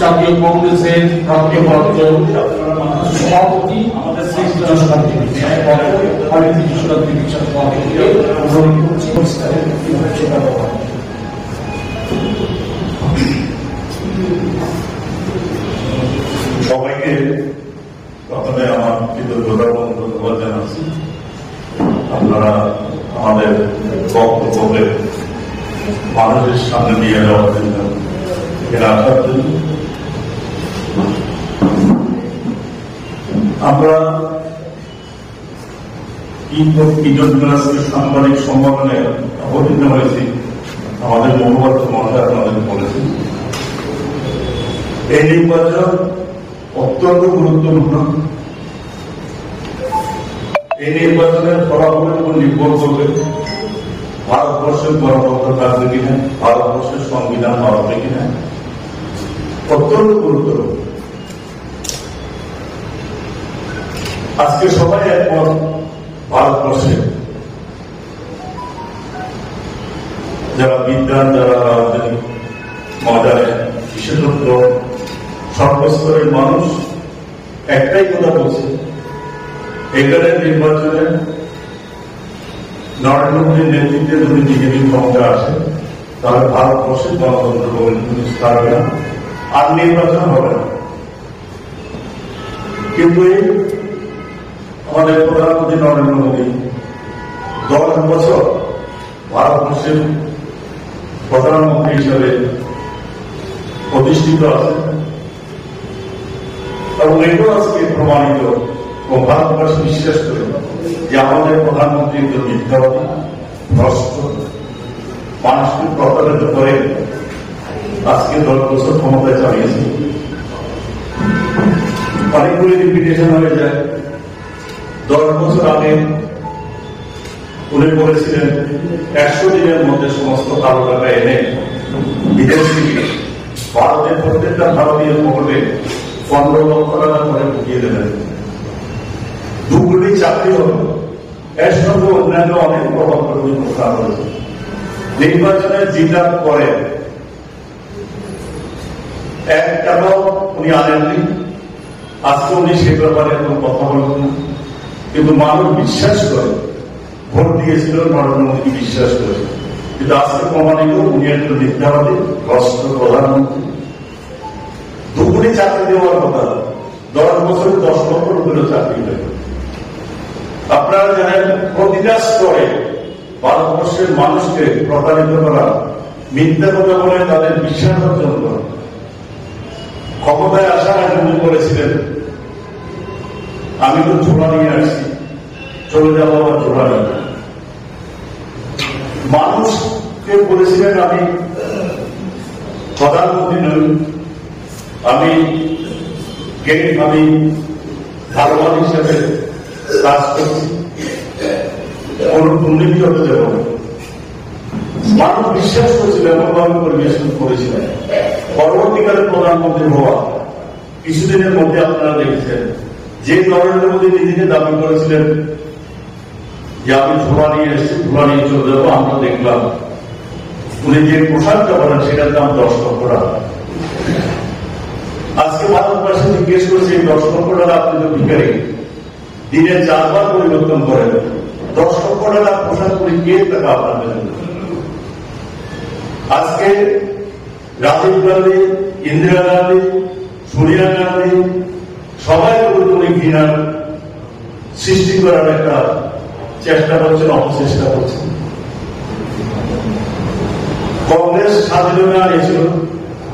জাতীয় কংগ্রেসের প্রাপ্তবর্গ সভাপতি আমাদের সবাইকে প্রথমে আমার কৃতজ্ঞতা এবং ধন্যবাদ জানাচ্ছি। আপনারা আমাদের বক্তব্যকে মানুষের সামনে নিয়ে যাওয়ার জন্য, এর আসার জন্য। আমরা সাংবাদিক সম্মেলনে অবতীর্ণ হয়েছি, আমাদের মুখপাত্র মহাশয় আপনাদের বলেছেন এই নির্বাচন অত্যন্ত গুরুত্বপূর্ণ। এই নির্বাচনের ফলাফলের উপর নির্ভর করবে ভারতবর্ষের গণতন্ত্র থাকবে কিনা, ভারতবর্ষের সংবিধান হবে কিনা। অত্যন্ত গুরুত্বপূর্ণ। আজকে সবাই একমত, ভারতবর্ষে যারা বিদ্যান, যারা রাজনৈতিক মজারে বিশেষজ্ঞ, সর্বস্তরের মানুষ একটাই কথা বলছে, এখানে নির্বাচনে নরেন্দ্র মোদীর নেতৃত্বে যদি বিজেপি ক্ষমতা আসে তাহলে ভারতবর্ষের গণতন্ত্র থাকবে না, আর নির্বাচন হবে না। কিন্তু আমাদের প্রধানমন্ত্রী নরেন্দ্র মোদী 10 বছর ভারতবর্ষের প্রধানমন্ত্রী হিসেবে প্রতিষ্ঠিত আছে এবং এটাও আজকে প্রমাণিত ও ভারতবর্ষ বিশ্বাস করে যে আমাদের প্রধানমন্ত্রী একজন মিথ্যাবাদী, ভ্রষ্ট, মানুষকে প্রতারিত করে আজকে 10 বছর ক্ষমতায় চালিয়েছে। অনেকগুলি রিপিটেশন হয়ে যায়। 10 বছর আগে উনি বলেছিলেন 100 দিনের মধ্যে সমস্ত কালো টাকা এনে বিদেশ থেকে ভারতের প্রত্যেকটা ভারতীয় পকেটে 15 লক্ষ টাকা করে ঢুকিয়ে দেবেন। 2 কোটি চাকরি হবে। এর সঙ্গে অন্যান্য অনেক প্রকল্প ঘোষণা করেছে। নির্বাচনে জিতার পরে 1 টাকাও উনি আনেননি। আজকে উনি সে ব্যাপারে কোনো কথা বলবেন না, কিন্তু মানুষ বিশ্বাস করে ভোট দিয়েছিল, নরেন্দ্র মোদীকে বিশ্বাস করে। কিন্তু আজকে প্রমাণিত উনি একজন মিথ্যাবাদী, ভ্রষ্ট প্রধানমন্ত্রী। 2 কোটি চাকরি দেওয়ার কথা, 10 বছরে 10 লক্ষের উপরে চাকরি দেবে। আপনারা জানেন প্রতিটা স্তরে ভারতবর্ষের মানুষকে প্রতারিত করা, মিথ্যা কথা বলে তাদের বিশ্বাস অর্জন করা। ক্ষমতায় আসার আগে উনি বলেছিলেন আমি তো ঝোলা নিয়ে আসছি, চলে যাবো আবার ঝোলা নিয়ে। মানুষকে বলেছিলেন আমি প্রধানমন্ত্রী নই, আমি ধারবান হিসেবে কাজ করছি, কোন দুর্নীতি হতে যাব না। মানুষ বিশ্বাস করেছিল, এমনভাবে পরিবেশন করেছিলেন। পরবর্তীকালে প্রধানমন্ত্রী হওয়া কিছুদিনের মধ্যে আপনারা দেখেছেন যে নরেন্দ্র মোদী নিজেকে দাবি করেছিলেন যে আমি ঝোলা নিয়ে এসেছি, ঝোলা নিয়ে চলে যাবো, আমরা দেখলাম উনি যে পোশাকটা বলেন সেটার দাম 10 লক্ষ টাকা। আজকে ভারতবর্ষে জিজ্ঞেস করেছে 10 লক্ষ টাকা আপনি তো ভিখারি, দিনে 4 বার পরিবর্তন করেন, 10 লক্ষ টাকা পোশাক করে কে টাকা আপনাদের? আজকে রাজীব গান্ধী, ইন্দিরা গান্ধী, সোনিয়া গান্ধী সবাই পুরোপুরি ঘৃণার সৃষ্টি করার একটা চেষ্টা করছেন, অপচেষ্টা করছেন। কংগ্রেস স্বাধীনতা আনিয়েছিল,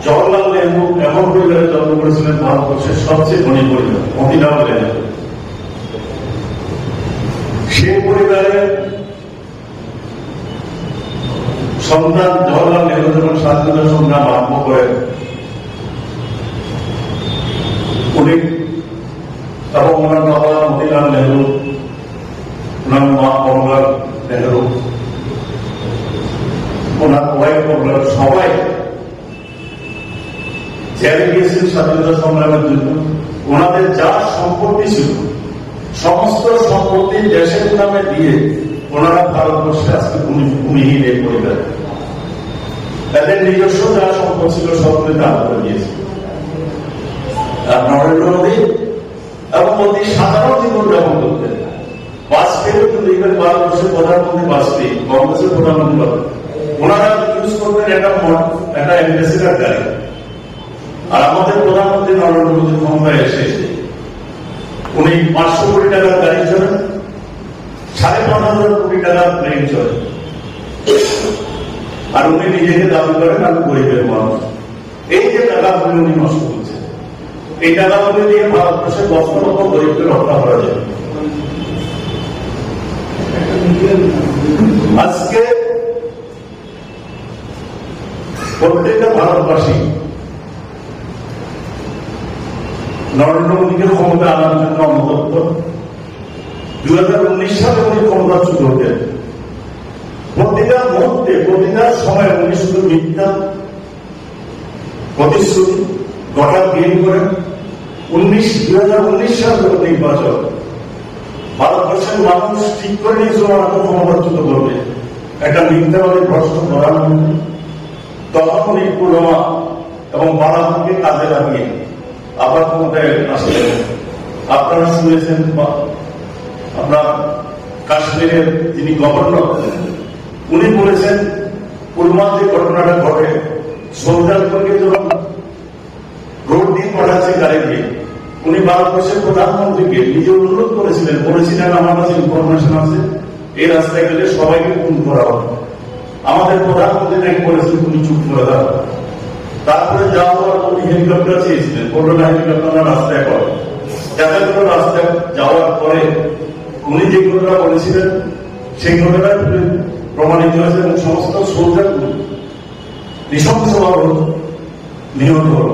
জওয়াহরলাল নেহরু এমন পরিবারে জন্ম করেছিলেন, ভারতবর্ষের সবচেয়ে ধনী পরিবার, মতিলাল নেহরু। সেই পরিবারের সন্তান জওয়াহরলাল নেহরু যখন স্বাধীনতা সংগ্রাম আরম্ভ করেন, উনি এবং ওনার বাবা মতিলাল নেহরু, ওনার মা কমলা নেহরু, ওনার ওয়াইফ কমলা, সবাই জেলে গিয়েছেন স্বাধীনতা সংগ্রামের জন্য। ওনাদের যা সম্পত্তি ছিল সমস্ত সম্পত্তি দেশের নামে দিয়ে ওনারা ভারতবর্ষে আজকে ভূমিহীন এই পরিবার। তাদের নিজস্ব যা সম্পদ ছিল সবগুলো দান করে দিয়েছে। নরেন্দ্র মোদী এবং অতি সাধারণ জীবনযাপন করতেন। বাজপেয়ী কিন্তু ইভেন ভারতবর্ষের প্রধানমন্ত্রী বাজপেয়ী, কংগ্রেসের প্রধানমন্ত্রী, ওনারা ইউজ করতেন একটা অ্যাম্বাসেডার গাড়ি। আর আমাদের প্রধানমন্ত্রী নরেন্দ্র মোদী ক্ষমতায় এসে উনি 500 কোটি টাকার গাড়ি চলেন, 5,500 কোটি টাকার প্লেন চলে। আর উনি নিজেকে দাবি করেন আমি গরিবের মানুষ। এই যে টাকাগুলি উনি নষ্ট করছেন, এই টাকাগুলি দিয়ে ভারতবর্ষের 10 লক্ষ গরিবকে রক্ষা করা যায়। আজকে প্রত্যেকটা ভারতবাসী নরেন্দ্র মোদীকে ক্ষমতা আনার জন্য অনুতপ্ত। 2019 সালে উনি ক্ষমতাচ্যুত হতেন। প্রতিটা মুহূর্তে, প্রতিটা সময় উনি শুধু মিথ্যা প্রতিশ্রুতি গঠন গেম করেন। 2019 সাল নির্বাচন ভারতবর্ষের মানুষ ঠিক করে নিয়েছিল ওনাকে ক্ষমতাচ্যুত করবে, একটা মিথ্যাবাদী ভ্রষ্ট প্রধানমন্ত্রী। তখন উনি পুলওয়ামা এবং বালাকোটকে কাজে লাগিয়ে আবার ক্ষমতায় আসলেন। আপনারা শুনেছেন আপনার কাশ্মীরের যিনি গভর্নর, উনি বলেছেন পুলওয়ামা যে ঘটনাটা ঘটে, সোলজারকে যখন রোড দিয়ে পাঠাচ্ছে গাড়ি দিয়ে, উনি ভারতবর্ষের প্রধানমন্ত্রীকে নিজে অনুরোধ বলেছিলেন আমার কাছে ইনফরমেশন আছে এই রাস্তায় গেলে সবাইকে খুন করা হবে। আমাদের প্রধানমন্ত্রী নাকি বলেছিলেন তুমি চুপ করে দাও। তারপরে যাওয়ার উনি হেলিকপ্টার চেয়েছিলেন, বললেন হেলিকপ্টার রাস্তায় করে। দেখা গেল রাস্তায় যাওয়ার পরে উনি যে ঘটনা বলেছিলেন সেই ঘটনা প্রমাণিত হয়েছে এবং সমস্ত সোলজার নৃশংসভাবে নিহত হল।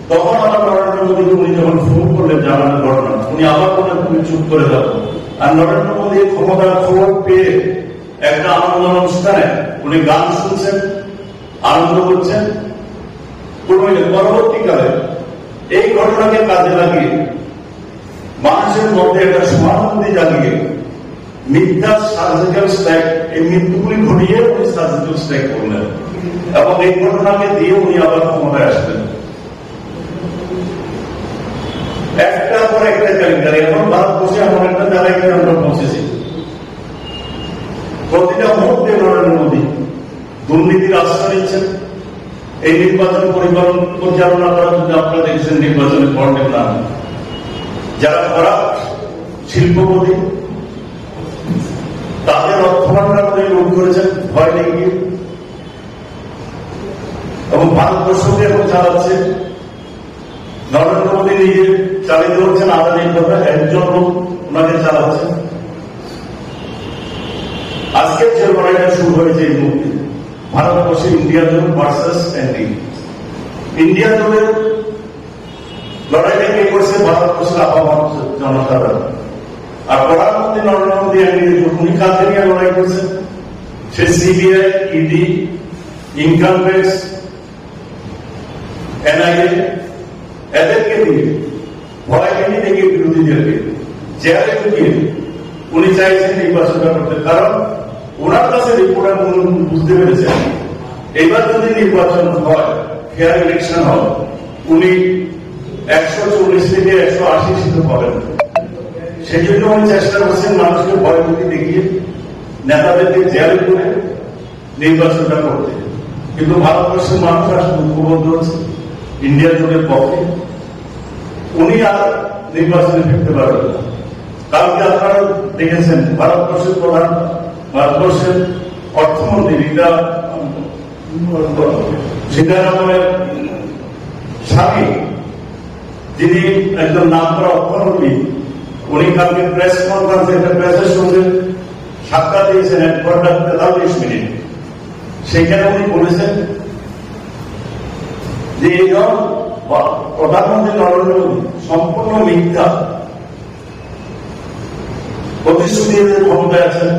তখন আমার নরেন্দ্র মোদীকে উনি যখন ফোন করলেন জানানোর ঘটনা, উনি আবার বললেন তুমি চুপ করে দাও। আর নরেন্দ্র মোদী ক্ষমতার খবর পেয়ে একটা আনন্দ অনুষ্ঠানে উনি গান শুনছেন, আনন্দ করছেন। পরবর্তীকালে এই ঘটনাকে কাজে লাগিয়ে মানুষের মধ্যে একটা সহানুভূতি জাগিয়ে মিথ্যা সার্জিক্যাল স্ট্রাইক, এই মৃত্যুগুলি ঘটিয়ে উনি সার্জিক্যাল স্ট্রাইক করলেন এবং এই ঘটনাকে দিয়ে উনি আবার ক্ষমতায় আসলেন। একটার পর একটা কেলেঙ্কারি। এখন ভারতবর্ষে এমন একটা জায়গায় আমরা পৌঁছেছি, প্রতিটা মুহূর্তে নরেন্দ্র মোদী দুর্নীতির আশ্রয় নিচ্ছেন। এই নির্বাচন পরিচালনা করার জন্য আপনারা দেখেছেন নির্বাচনের বন্ডের নাম, যারা করাপ্ট শিল্পপতি তাদের অর্থভান্ডার করে লুট করেছেন ভয় দেখিয়ে, এবং ভারতবর্ষকে এখন চালাচ্ছে নরেন্দ্র মোদী নিজে চালিত হচ্ছেন। আদানির কথা একজন লোক ওনাকে চালাচ্ছেন। আজকের যে লড়াইটা শুরু হয়েছে এই মুহূর্তে ভারতবর্ষে ইন্ডিয়া জোট ভার্সাস এনডি। ইন্ডিয়া জোটের লড়াইটা কে করছে? ভারতবর্ষের আবহাওয়া জনসাধারণ। আর প্রধানমন্ত্রী নরেন্দ্র মোদী এনডিএ জোট উনি কাকে নিয়ে লড়াই করছেন? সে CBI, ED, income tax, NIA এদেরকে দিয়ে ভয়কে দেখে বিরোধীদেরকে জেলে ঢুকিয়ে উনি চাইছেন নির্বাচনটা করতে। কারণ ওনার কাছে রিপোর্টার বুঝতে পেরেছেন এবার যদি নির্বাচন হয়, ফেয়ার ইলেকশন হয়, উনি 140 থেকে 180 সিট পাবেন। সেই জন্য উনি চেষ্টা করছেন মানুষকে ভয়ভীতি দেখিয়ে নেতাদেরকে জেল করে নির্বাচনটা করতে। কিন্তু ভারতবর্ষের মানুষ আসলে ঐক্যবদ্ধ হচ্ছে ইন্ডিয়া জোটের পক্ষে। উনি আর নির্বাচনে ফিরতে পারবেন না। কালকে আপনারা দেখেছেন ভারতবর্ষের অর্থমন্ত্রী সীতারামনের স্বামী, যিনি একজন নাম করা অর্থমন্ত্রী, উনি কালকে প্রেস কনফারেন্সে একটা প্রেসের সঙ্গে সাক্ষাৎ দিয়েছেন 1 ঘন্টা 43 মিনিট। সেখানে উনি বলেছেন যে এইজন প্রধানমন্ত্রী নরেন্দ্র মোদী সম্পূর্ণ মিথ্যা প্রতিশ্রুতি ক্ষমতায় আছেন।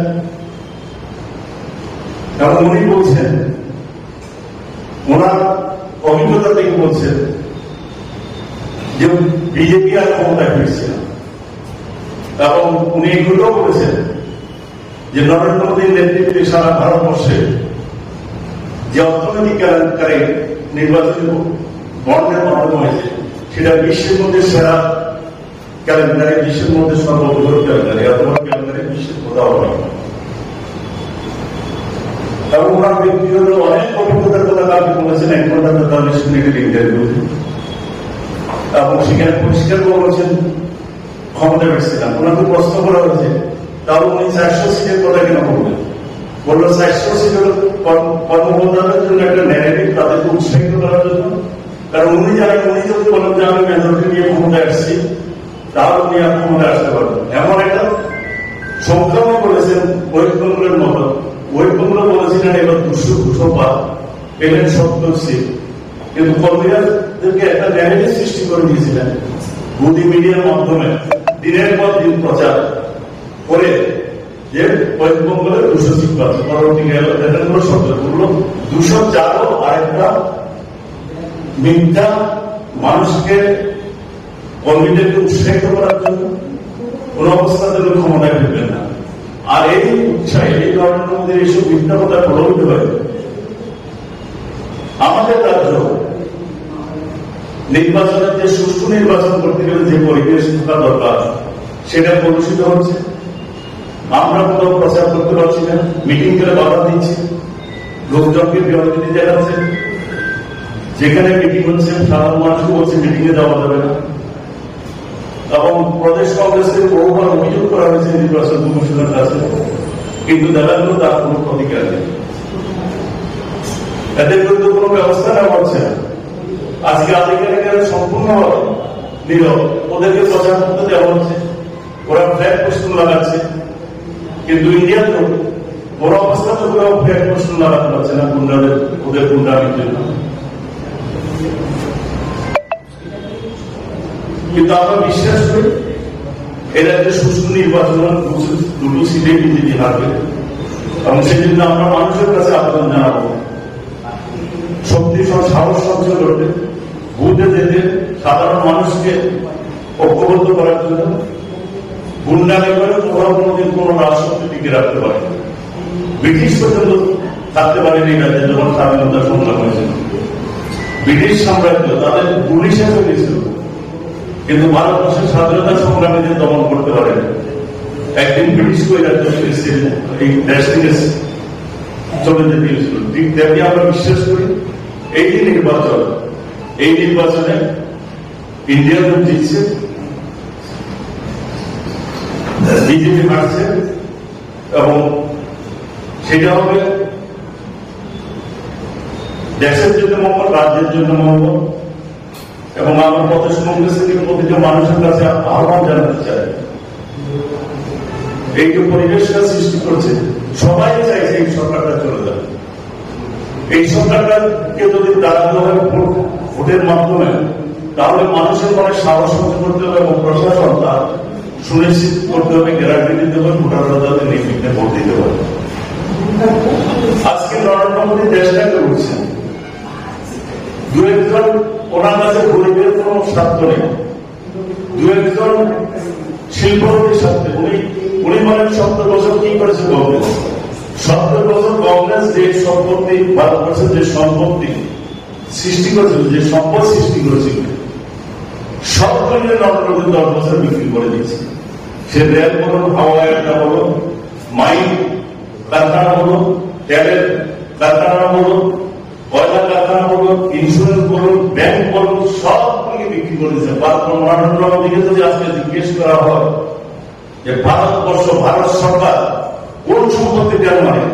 এবং উনি বলছেন ওনার অভিজ্ঞতা থেকে বলছেন যে বিজেপি আর ক্ষমতায় ফিরছে না। এবং উনি এগুলো বলেছেন যে নরেন্দ্র মোদীর নেতৃত্বে সারা ভারতবর্ষে যে অর্থনৈতিক নির্বাচনী বন্ডের মাধ্যমে হয়েছে সেটা বিশ্বের মধ্যে সেরা ক্যালেন্ডারে, বিশ্বের মধ্যে সর্ববৃহৎ ক্যালেন্ডারে, এত বড় ক্যালেন্ডারে বিশ্বের কোথাও নেই। এবং ওনার ব্যক্তিগত অনেক অভিজ্ঞতার কথা আপনি বলেছেন 1 ঘন্টা 43 মিনিটের ইন্টারভিউ, এবং সেখানে পরিষ্কার করে বলছেন ক্ষমতা বেড়েছিলাম। ওনাকে প্রশ্ন করা হয়েছে তাহলে উনি 400 সিটের কথা কেন বললেন? বললো 400 সিটের কর্মকর্তাদের জন্য একটা ন্যারেটিভ, তাদেরকে উৎসাহিত করার জন্য। কারণ উনি জানেন, উনি যদি বলেন যে আমি মেজরিটি নিয়ে ক্ষমতায় আসছি, তাহলে উনি আর ক্ষমতায় আসতে পারবেন। এমন একটা সংখ্যাও বলেছেন ঐক্যমূলের মতো। ঐক্যমূল বলেছিলেন এবার 200 পার পেলেন 70 সিট, কিন্তু কর্মীদেরকে একটা ন্যারেটিভ সৃষ্টি করে দিয়েছিলেন গদি মিডিয়ার মাধ্যমে দিনের পর দিন প্রচার করে যে ঐক্যমূলে 200 সিট পাচ্ছে। পরবর্তীকালে দেখা গেল 204ও আরেকটা মিথ্যা, মানুষকে কর্মীদেরকে উৎসাহিত করার জন্য কোন অবস্থাতে ক্ষমতায় ফিরবেন না। আর এই উৎসাহে এই নরেন্দ্র মোদীর এইসব মিথ্যা কথা প্রলোভিত হয়। আমাদের রাজ্য নির্বাচনের যে সুষ্ঠু নির্বাচন করতে গেলে যে পরিবেশ থাকা দরকার সেটা কলুষিত হচ্ছে। আমরা কোথাও প্রচার করতে পারছি না, মিটিং করে বাধা দিচ্ছি, লোকজনকে বিরতি দেখাচ্ছে। যেখানে মিটিং হচ্ছে সাধারণ মানুষকে বলছে মিটিং এ যাওয়া যাবে না। এবং প্রদেশ কংগ্রেসের বহুবার অভিযোগ করা হয়েছে নির্বাচন কমিশনের কাছে, কিন্তু দেখা গেল তার কোন প্রতিকার নেই। এদের বিরুদ্ধে কোন ব্যবস্থা নেওয়া হচ্ছে না। আজকে আধিকারিকেরা সম্পূর্ণভাবে নীরব, ওদেরকে প্রচার করতে দেওয়া হচ্ছে, ওরা ফ্ল্যাগ পোস্টার লাগাচ্ছে। কিন্তু ইন্ডিয়াতে বড় অবস্থা তো ওরা ফ্ল্যাগ পোস্টার লাগাতে পারছে না গুন্ডাদের, ওদের গুন্ডামির জন্য। কিন্তু আমরা বিশ্বাস করি এরা যে সুষ্ঠু নির্বাচন 2 সিটে বিজেপি হারবে, এবং সেজন্য আমরা মানুষের কাছে আবেদন জানাবো শক্তি সাহস সঞ্চয় করতে, বুথে যেতে, সাধারণ মানুষকে ঐক্যবদ্ধ করার জন্য। গুন্ডামি করে তোমরা কোনোদিন কোন রাষ্ট্রকে টিকে রাখতে পারে। ব্রিটিশ পর্যন্ত থাকতে পারেনি রাজ্যে যখন স্বাধীনতা সংগ্রাম হয়েছিল। ব্রিটিশ সাম্রাজ্য তাদের পুলিশ হিসেবে গেছিল, কিন্তু ভারতবর্ষের স্বাধীনতা সংগ্রামীদের দমন করতে পারেন। একদিন ব্রিটিশ এই দেশ থেকে চলে যেতে গেছিল। ঠিক তেমনি আমরা বিশ্বাস করি এই যে নির্বাচন, এই নির্বাচনে ইন্ডিয়া গ্রুপ জিতছে, বিজেপি হারছে, এবং সেটা হবে দেশের জন্য মঙ্গল, রাজ্যের জন্য মঙ্গল। এবং আমরা প্রদেশ কংগ্রেস থেকে প্রতিটা মানুষের কাছে আহ্বান জানাতে চাই, এই যে পরিবেশটা সৃষ্টি করছে, সবাই চাইছে এই সরকারটা চলে যাবে। এই সরকারটাকে যদি দাঁড়াতে হয় ভোটের মাধ্যমে, তাহলে মানুষের মনে সাহস করতে হবে এবং প্রশাসন তার সুনিশ্চিত করতে হবে, গ্যারান্টি দিতে হবে ভোটাররা যাতে নির্বিঘ্নে ভোট দিতে পারে। আজকে নরেন্দ্র মোদী দেশটাকে উঠছেন, 2-1 জন ওনার কাছে গরিবের কোন স্বার্থ নেই, 2-1 জন শিল্পপতির স্বার্থে। উনি বলেন 70 বছর কি করেছে কংগ্রেস? 70 বছর কংগ্রেস যে সম্পত্তি, ভারতবর্ষের যে সম্পত্তি সৃষ্টি করেছিল, যে সম্পদ সৃষ্টি করেছিল, সব মিলিয়ে নরেন্দ্র মোদী 10 বছর বিক্রি করে দিয়েছে। সে রেল বলুন, হাওয়া একটা বলুন, মাইন কারখানা বলুন, তেলের কারখানা বলুন, কয়লা কারখানা বলুন, ইন্স্যুরেন্স বলুন, ব্যাংক বলুন, সব থেকে বিক্রি করে দিয়েছে। নরেন্দ্র মোদীকে যদি আজকে জিজ্ঞেস করা হয় যে ভারতবর্ষ, ভারত সরকার কোন সম্পত্তি দেওয়া মানে,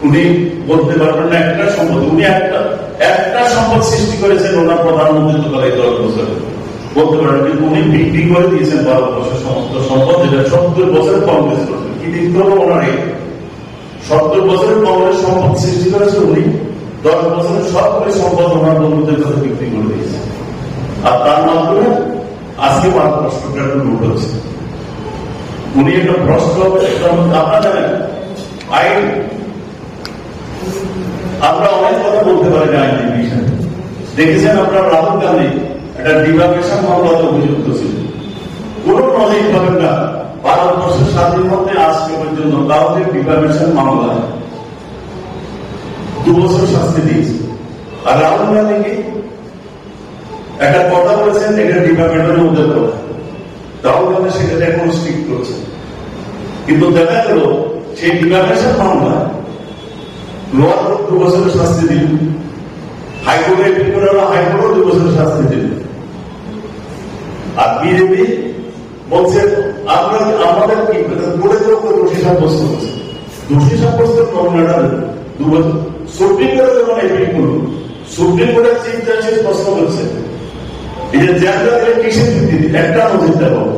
উনি বলতে পারবেন না একটা সম্পদ। উনি একটা সম্পদ সৃষ্টি করেছেন ওনার প্রধানমন্ত্রী তো এই 10 বছরে বলতে পারেন, কিন্তু উনি বিক্রি করে দিয়েছেন ভারতবর্ষের সমস্ত সম্পদ, যেটা 70 বছর কংগ্রেস করেছেন। কি দিতে হবে ওনার? 70 বছরের কংগ্রেস সম্পদ সৃষ্টি করেছে, উনি 10 বছরের সবগুলি সম্পদ ওনার বন্ধুদের কাছে বিক্রি করে দিয়েছে। আর তার মাধ্যমে আজকে ভারতবর্ষটা লুট হচ্ছে। উনি একটা ভ্রষ্ট, আপনারা জানেন আইন, আমরা অনেক কথা বলতে পারি না আইন বিষয়ে। দেখেছেন আপনার রাহুল গান্ধী একটা ডিফামেশন মামলাতে অভিযুক্ত ছিল। কোন লজিক পাবেন না, ভারতবর্ষের স্বাধীন মধ্যে আজকে পর্যন্ত কাউকে ডিফামেশন মামলায় 2 বছর শাস্তি দিয়েছে। আর রাহুল গান্ধীকে একটা কথা বলেছেন, এটা ডিপার্টমেন্টের মধ্যে কথা, রাহুল গান্ধী সেটাতে এখন স্ট্রিক্ট করছে, কিন্তু দেখা গেল সেই ডিপার্টমেন্টের মামলা লোয়ার কোর্ট 2 বছরের শাস্তি দিল, হাইকোর্টে এপিল করা হলো, হাইকোর্টও 2 বছরের শাস্তি দিল। আর বিজেপি বলছে আমাদের কি করে দোষী সাব্যস্ত হচ্ছে, দোষী সাব্যস্তের মামলাটা 2 বছর। সুপ্রিম কোর্টে যখন এপিল করলো, সুপ্রিম কোর্টের চিফ জাস্টিস প্রশ্ন করছে এই যে জাতীয় কিসের ভিত্তিতে একটা নজির দেখাবো,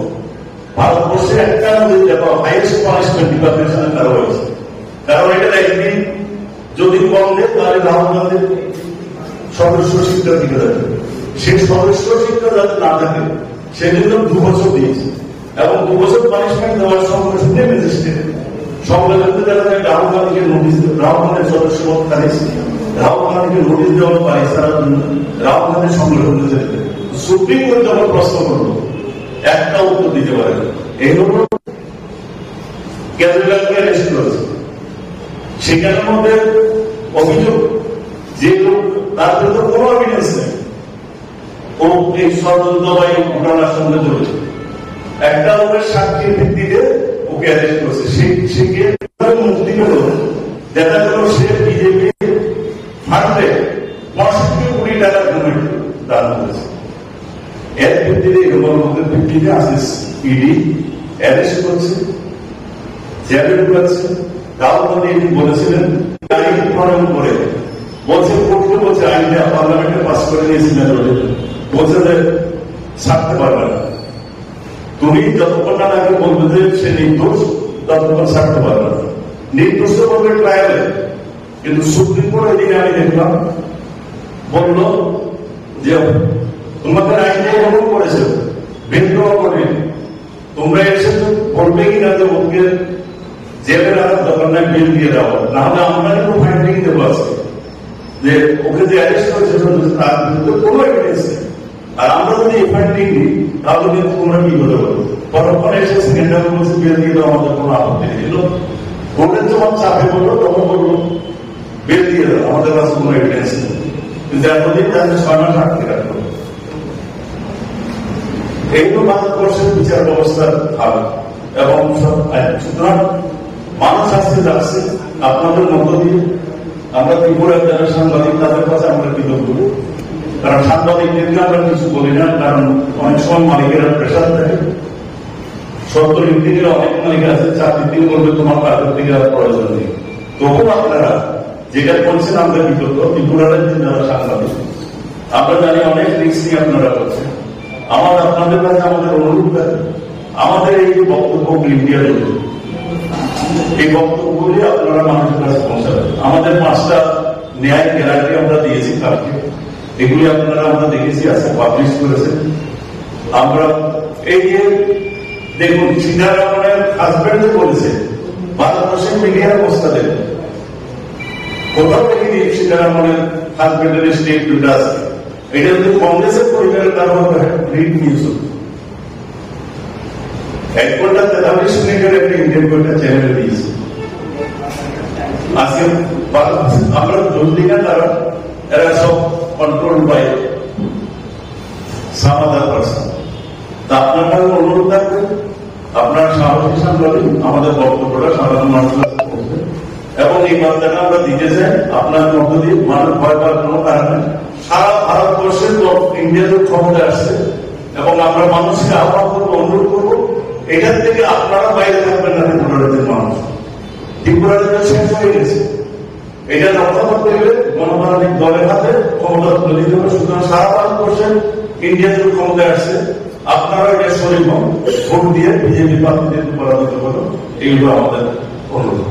ভারতবর্ষে একটা নজির দেখাবো হাইয়েস্ট পানিশমেন্ট ডিপার্টমেন্ট করা হয়েছে। কারণ এটা একদিন যদি কম দেয় তাহলে রাহুল গান্ধীর সদস্য শিক্ষা দিকে যাবে, সেই সদস্য শিক্ষা যাতে না থাকে সেজন্য 2 বছর দিয়েছে। এবং 2 বছর পানিশমেন্ট দেওয়ার সঙ্গে সঙ্গে ম্যাজিস্ট্রেট সঙ্গে সঙ্গে দেখা যায় রাহুল গান্ধীকে নোটিশ, রাহুল গান্ধীর সদস্য পদ খারিয়েছে, রাহুল গান্ধীকে নোটিশ দেওয়ার পারে সারার জন্য রাহুল গান্ধীর সঙ্গে সঙ্গে যেতে। সুপ্রিম কোর্ট যখন প্রশ্ন করলো একটা উত্তর দিতে পারে, এই হল কেজরিওয়ালকে অ্যারেস্ট করেছে, সেখানের মধ্যে অভিযোগ যে তার বিরুদ্ধে কোনো এভিডেন্স নেই, ও এই ষড়যন্ত্র বা এই ঘটনার সঙ্গে জড়িত, একটা লোকের সাক্ষীর ভিত্তিতে ওকে অ্যারেস্ট করেছে। সে মুক্তি পেল, দেখা গেল সে বিজেপি ফান্ডে 65 কোটি টাকা ডোনেট দান করেছে। এর ভিত্তিতে হেমন্তের ভিত্তিতে আশিস ইডি অ্যারেস্ট করছে, জেলে ঢুকাচ্ছে। রাহুল গান্ধী বলেছিলেন আইন প্রণয়ন করে, বলছে কোর্টকে বলছে আইনটা পার্লামেন্টে পাস করে নিয়েছিলেন, বলছে যে ছাড়তে পারবে না, তুমি যতক্ষণ না আগে বলবে যে সে নির্দোষ ততক্ষণ ছাড়তে পারবে না, নির্দোষ তো বলবে ট্রায়ালে। কিন্তু সুপ্রিম কোর্ট এদিকে আমি দেখলাম বললো যে তোমাদের আইনে এমন করেছে বিদ্রোহ করে তোমরা এসেছো, বলবে কিনা যে ওকে জেলের আর দরকার নাই, বেল দিয়ে দেওয়া, নাহলে আমরা কিন্তু ফাইন্ডিং দেবো আজকে যে ওকে যে অ্যারেস্ট করেছে তার বিরুদ্ধে কোনো এভিডেন্স নেই। আর আমরা যদি এই ফাইন্ডিং দিই তাহলে কিন্তু তোমরা কি বলে বলো, পরক্ষণে এসে সেকেন্ড টাইম বলছে বেল দিয়ে দেওয়া, আমাদের কোনো আপত্তি নেই। কোর্টের যখন চাপে বললো তখন বললো বেল দিয়ে দেওয়া, আমাদের কাছে কোনো এভিডেন্স নেই। কিন্তু এতদিন তাদের 6 মাস আটকে রাখলো। এইগুলো ভারতবর্ষের বিচার ব্যবস্থার ভালো এবং সুতরাং মানুষ আসতে যাচ্ছে আপনাদের মধ্য দিয়ে। আমরা ত্রিপুরার যারা সাংবাদিক তাদের কাছে আমরা কৃতজ্ঞ, কারণ সাংবাদিকদেরকে আমরা কিছু বলি না, কারণ অনেক সময় মালিকেরা প্রেশার থাকে। 70 দিকে অনেক মালিক আছে, 4 দিন বলবে তোমার কাজের দিকে আর প্রয়োজন নেই। তবুও আপনারা যেটা বলছেন আমরা কৃতজ্ঞ। ত্রিপুরার যারা সাংবাদিক আমরা জানি অনেক রিস্ক নিয়ে আপনারা করছেন। আপনাদের কাছে আমাদের অনুরোধ থাকে, আমাদের এই যে বক্তব্য ইন্ডিয়া জন্য এই বক্তব্যগুলি আপনারা মানুষের কাছে পৌঁছাবেন। আমাদের 5টা ন্যায় গ্যারান্টি আমরা দিয়েছি কালকে, এগুলি আপনারা আমরা দেখেছি আজকে পাবলিশ করেছেন। আমরা এই যে দেখুন সীতারামনের হাজব্যান্ড বলেছে ভারতবর্ষের মিডিয়ার অবস্থা দেখুন, কোথাও দেখিনি সীতারামনের হাজব্যান্ডের স্টেটমেন্ট আছে। এটা যদি কংগ্রেসের পরিবারের কারণ রিড নিউজ 1 ঘন্টা 43 মিনিটের একটা ইন্ডিয়ান কোর্টের চ্যানেলে দিয়েছে। আজকে আমরা জলদি না, কারণ এরা সব control by some other person. তা আপনার কাছে অনুরোধ থাকবে, আপনার সাহসী সাংবাদিক আমাদের বক্তব্যটা সাধারণ মানুষের কাছে পৌঁছবে এবং এই বার্তাটা আমরা দিতে চাই আপনার মধ্য দিয়ে। মানুষ ভয় পাওয়ার কোনো কারণ নেই। সারা ভারতবর্ষের ইন্ডিয়াতে ক্ষমতা আসছে এবং আমরা মানুষকে আহ্বান করবো, অনুরোধ করবো এটার থেকে আপনারা বাইরে থাকবেন না। ত্রিপুরাদের মানুষ ত্রিপুরাদের শেষ হয়ে গেছে, এটা রক্ষা করতে গেলে গণতান্ত্রিক দলের হাতে ক্ষমতা তুলে দিতে হবে। সুতরাং সারা ভারতবর্ষের ইন্ডিয়াতে ক্ষমতায় আসছে, আপনারা এটা শরীর ভোট দিয়ে বিজেপি প্রার্থীদের পরাজিত করুন, এইগুলো আমাদের অনুরোধ।